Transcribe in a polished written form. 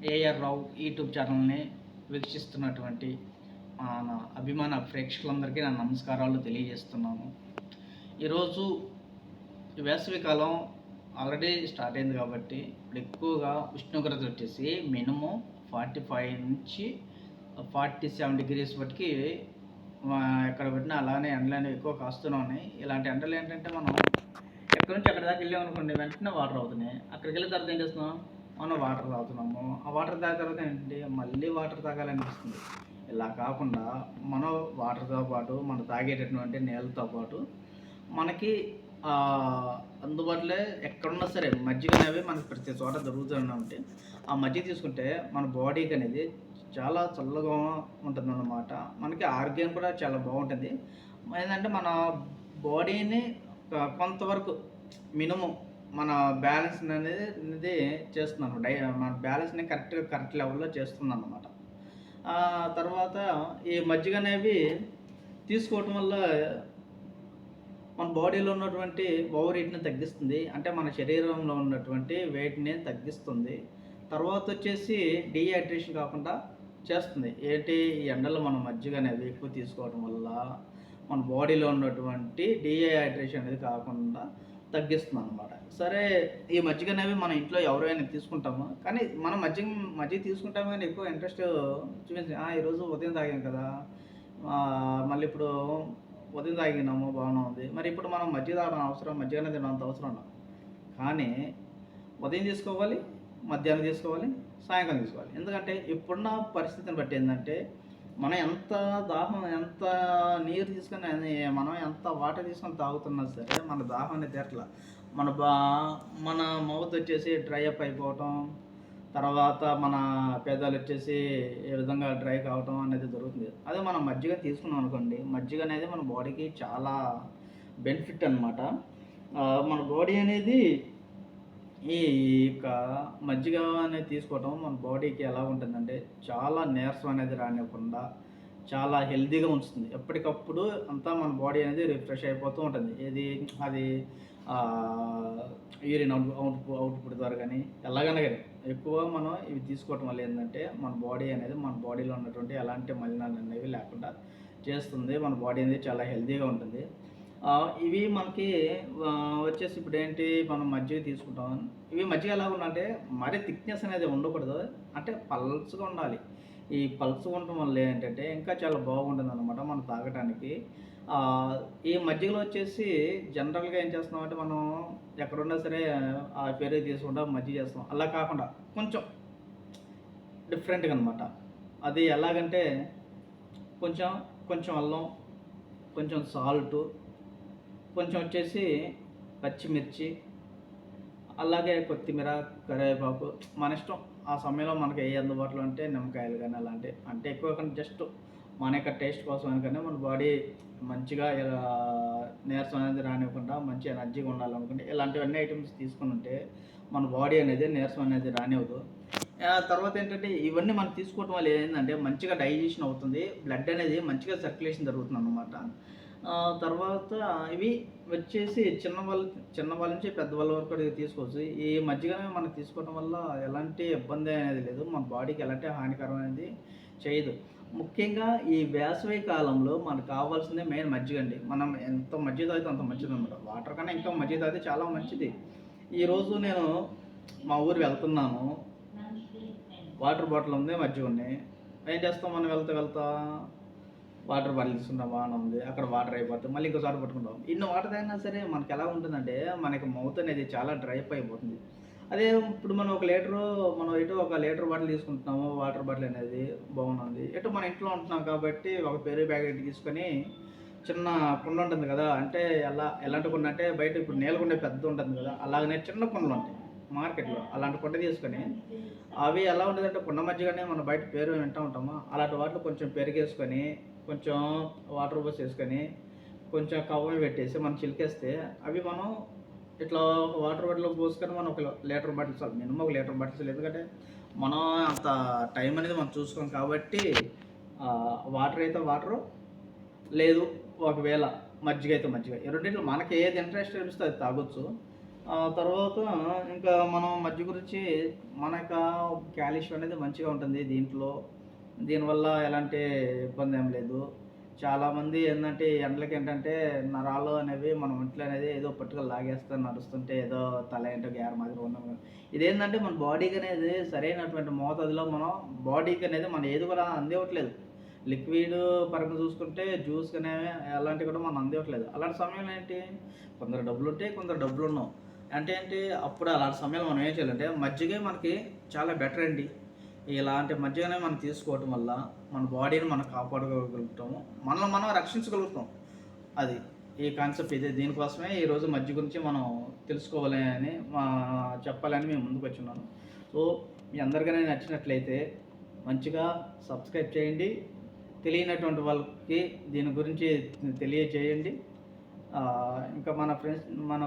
AR రావు YouTube ఛానల్ని వీక్షిస్తున్నటువంటి నా అభిమాన ప్రేక్షకులందరికీ నా నమస్కారాలు తెలియజేస్తున్నాను. ఈరోజు వేసవికాలం ఆల్రెడీ స్టార్ట్ అయింది కాబట్టి ఇప్పుడు ఎక్కువగా ఉష్ణోగ్రత వచ్చేసి మినిమం 45 నుంచి 47 డిగ్రీస్ బట్టికి ఎక్కడ పెట్టినా అలానే ఎండలు అనేవి ఎక్కువ కాస్తూనే ఉన్నాయి. ఇలాంటి ఎండలు ఏంటంటే మనం ఎక్కడి నుంచి ఎక్కడి దాకా వెళ్ళామనుకోండి, వెంటనే వాటర్ అవుతున్నాయి. అక్కడికి వెళ్ళిన తర్వాత ఏం చేస్తున్నాం, మనం వాటర్ తాగుతున్నాము. ఆ వాటర్ తాగిన తర్వాత ఏంటంటే మళ్ళీ వాటర్ తాగాలనిపిస్తుంది. ఇలా కాకుండా మనం వాటర్తో పాటు మనం తాగేటటువంటి నీళ్ళతో పాటు మనకి అందుబాటులో ఎక్కడున్నా సరే మజ్జిగ అనేవి మనకి ప్రతి చోట దొరుకుతూనే ఉంటాయి. ఆ మజ్జిగ తీసుకుంటే మన బాడీకి అనేది చాలా చల్లగా ఉంటుందన్నమాట. మనకి ఆరోగ్యం కూడా చాలా బాగుంటుంది. ఏంటంటే మన బాడీని కొంతవరకు మినిమం మన బ్యాలెన్స్ అనేది చేస్తున్నాను. మన బ్యాలెన్స్ని కరెక్ట్ లెవెల్లో చేస్తుంది అన్నమాట. తర్వాత ఈ మజ్జిగ అనేవి తీసుకోవటం వల్ల మన బాడీలో ఉన్నటువంటి ఓవర్ హీట్ని తగ్గిస్తుంది. అంటే మన శరీరంలో ఉన్నటువంటి వెయిట్ని తగ్గిస్తుంది. తర్వాత వచ్చేసి డీహైడ్రేషన్ కాకుండా చేస్తుంది. ఏంటి, ఈ ఎండలో మనం మజ్జిగ అనేది ఎక్కువ తీసుకోవడం వల్ల మన బాడీలో ఉన్నటువంటి డీహైడ్రేషన్ అనేది కాకుండా తగ్గిస్తుంది అనమాట. సరే, ఈ మజ్జిగ అనేవి మన ఇంట్లో ఎవరైనా తీసుకుంటాము, కానీ మనం మజ్జిగ తీసుకుంటాము కానీ ఎక్కువ ఇంట్రెస్ట్ చూపించి ఈరోజు ఉదయం తాగాం కదా, మళ్ళీ ఇప్పుడు ఉదయం తాగినాము బాగానే ఉంది, మరి ఇప్పుడు మనం మజ్జిగ తాగడం అవసరం, మజ్జిగ అనేది అంత అవసరం ఉండదు. కానీ ఉదయం తీసుకోవాలి, మధ్యాహ్నం తీసుకోవాలి, సాయంకాలం తీసుకోవాలి. ఎందుకంటే ఇప్పుడున్న పరిస్థితిని బట్టి ఏంటంటే మనం ఎంత ఎంత నీరు తీసుకొని మనం ఎంత వాటర్ తీసుకొని తాగుతున్నా సరే మన దాహం అనేది తీరట్లా. మన మౌత్ వచ్చేసి డ్రై అప్ అయిపోవటం, తర్వాత మన పెదాలు వచ్చేసి ఏ విధంగా డ్రై కావటం అనేది జరుగుతుంది. అదే మనం మజ్జిగ తీసుకున్నాం అనుకోండి, మజ్జిగ అనేది మన బాడీకి చాలా బెనిఫిట్ అనమాట. మన బాడీ అనేది ఈ యొక్క మజ్జిగ అనేది తీసుకోవటం మన బాడీకి ఎలా ఉంటుందంటే చాలా నీరసం అనేది రానివ్వకుండా చాలా హెల్తీగా ఉంచుతుంది. ఎప్పటికప్పుడు అంతా మన బాడీ అనేది రిఫ్రెష్ అయిపోతూ ఉంటుంది. అది యూరిన్ అవుట్పుట్ ద్వారా కానీ ఎలాగైనా కానీ ఎక్కువ మనం ఇవి తీసుకోవటం వల్ల ఏంటంటే మన బాడీ అనేది మన బాడీలో ఉన్నటువంటి ఎలాంటి మలినాలు అనేవి లేకుండా చేస్తుంది. మన బాడీ అనేది చాలా హెల్తీగా ఉంటుంది. ఇవి మనకి వచ్చేసి ఇప్పుడు ఏంటి, మనం మజ్జిగ తీసుకుంటాం. ఇవి మజ్జిగ ఎలా ఉండాలంటే మరీ థిక్నెస్ అనేది ఉండకూడదు, అంటే పల్స్గా ఉండాలి. ఈ పల్స్గా ఉండటం వల్ల ఏంటంటే ఇంకా చాలా బాగుంటుంది అన్నమాట మనం తాగటానికి. ఈ మజ్జిగలో వచ్చేసి జనరల్గా ఏం చేస్తున్నాం అంటే మనం ఎక్కడున్నా సరే ఆ పెరుగు తీసుకుంటాం, మజ్జిగ చేస్తాం. అలా కాకుండా కొంచెం డిఫరెంట్గా అనమాట. అది ఎలాగంటే కొంచెం కొంచెం అల్లం, కొంచెం సాల్టు, కొంచెం వచ్చేసి పచ్చిమిర్చి, అలాగే కొత్తిమీర, కరివేపాకు మన ఇష్టం. ఆ సమయంలో మనకి ఏ అందుబాటులో అంటే నిమ్మకాయలు కానీ అలాంటివి, అంటే ఎక్కువ కానీ జస్ట్ మన యొక్క టేస్ట్ కోసం కానీ మన బాడీ మంచిగా నీరసం అనేది రానివ్వకుండా మంచి ఎనర్జీగా ఉండాలనుకుంటే ఇలాంటివన్నీ ఐటమ్స్ తీసుకుని ఉంటే మన బాడీ అనేది నీరసం అనేది రానివ్వదు. తర్వాత ఏంటంటే ఇవన్నీ మనం తీసుకోవటం వల్ల ఏంటంటే మంచిగా డైజెషన్ అవుతుంది, బ్లడ్ అనేది మంచిగా సర్క్యులేషన్ జరుగుతుంది అన్నమాట. తర్వాత ఇవి వచ్చేసి చిన్నవాళ్ళ నుంచి పెద్దవాళ్ళ వరకు కూడా తీసుకోవచ్చు. ఈ మజ్జిగనే మనం తీసుకోవడం వల్ల ఎలాంటి ఇబ్బంది అనేది లేదు, మన బాడీకి ఎలాంటి హానికరం అనేది చేయదు. ముఖ్యంగా ఈ వేసవి కాలంలో మనకు కావాల్సిందే మెయిన్ మజ్జిగ అండి. మనం ఎంత మజ్జిగ తాగితే అంత మంచిది అనమాట. వాటర్ కన్నా ఇంకా మజ్జిగ తాగితే చాలా మంచిది. ఈరోజు నేను మా ఊరు వెళ్తున్నాను, వాటర్ బాటిల్ ఉంది, మజ్జిగ ఉంది. ఏం చేస్తాం, మనం వెళ్తా వాటర్ బాటిల్ తీసుకుంటాం, బాగానే ఉంది, అక్కడ వాటర్ అయిపోతుంది, మళ్ళీ ఇంకోసారి పట్టుకుంటాం. ఇన్ని వాటర్ తాగినా సరే మనకి ఎలా ఉంటుందంటే మనకి మౌత్ అనేది చాలా డ్రై అప్ అయిపోతుంది. అదే ఇప్పుడు మనం ఒక లీటర్ బాటిల్ తీసుకుంటున్నాము, వాటర్ బాటిల్ అనేది బాగుంది. మన ఇంట్లో ఉంటున్నాం కాబట్టి ఒక పెరుగు ప్యాకెట్ తీసుకొని చిన్న కుండ ఉంటుంది కదా, అంటే ఎలాంటి కుండ అంటే బయట ఇప్పుడు నీళ్ళకుండే పెద్ద ఉంటుంది కదా, అలాగనే చిన్న కుండలు ఉంటాయి మార్కెట్లో. అలాంటి కుండ తీసుకొని అవి ఎలా ఉంటుందంటే కుండ మజ్జిగనే మనం బయట పేరు వింటూ ఉంటాము. అలాంటి వాటిలో కొంచెం పెరిగేసుకొని కొంచెం వాటర్ పోసేసుకొని కొంచెం కవ్వం పెట్టేసి మనం చిలికేస్తే అవి మనం ఇట్లా వాటర్ బాటిల్లో పోసుకొని మనం ఒక లీటర్ బాటిల్స్, మినిమం ఒక లీటర్ బాటిల్స్. ఎందుకంటే మనం అంత టైం అనేది మనం చూసుకోం కాబట్టి వాటర్ అయితే వాటరు, లేదు ఒకవేళ మజ్జిగ అయితే మజ్జిగ, ఈ రెండింటిలో మనకి ఏది ఇంట్రెస్ట్ అనిపిస్తే అది తాగొచ్చు. తర్వాత ఇంకా మనం మజ్జిగ గురించి మన యొక్క కాల్షియం అనేది మంచిగా ఉంటుంది దీంట్లో. దీనివల్ల ఎలాంటి ఇబ్బంది ఏం లేదు. చాలామంది ఏందంటే ఎండలకి ఏంటంటే నరాలు అనేవి మన ఒంట్లో అనేది ఏదో పట్టుకొని లాగేస్తారు నడుస్తుంటే ఏదో తల ఏంటో గ్యార మాదిరి ఉన్నాం. ఇదేంటంటే మన బాడీకి అనేది సరైనటువంటి మోతాదులో మనం బాడీకి అనేది మనం ఏది కూడా అందివ్వట్లేదు. లిక్విడ్ పరంగా చూసుకుంటే జ్యూస్ అనేవి అలాంటివి కూడా మనం అందివ్వట్లేదు. అలాంటి సమయంలో ఏంటి కొందరు డబ్బులుంటే కొందరు డబ్బులుండవు. అంటే ఏంటి అప్పుడు అలాంటి సమయంలో మనం ఏం చేయాలంటే మజ్జిగే మనకి చాలా బెటర్ అండి. ఇలాంటి మజ్జిగనే మనం తీసుకోవటం వల్ల మన బాడీని మనం కాపాడుకోగలుగుతాము. మనల్ని మనం రక్షించగలుగుతాం. అది ఈ కాన్సెప్ట్ ఇదే. దీనికోసమే ఈరోజు మజ్జిగ గురించి మనం తెలుసుకోవాలి అని చెప్పాలని మేము ముందుకొచ్చున్నాను. సో మీ అందరికీ నచ్చినట్లయితే మంచిగా సబ్స్క్రైబ్ చేయండి. తెలియనటువంటి వాళ్ళకి దీని గురించి తెలియజేయండి. ఇంకా మన ఫ్రెండ్స్ మన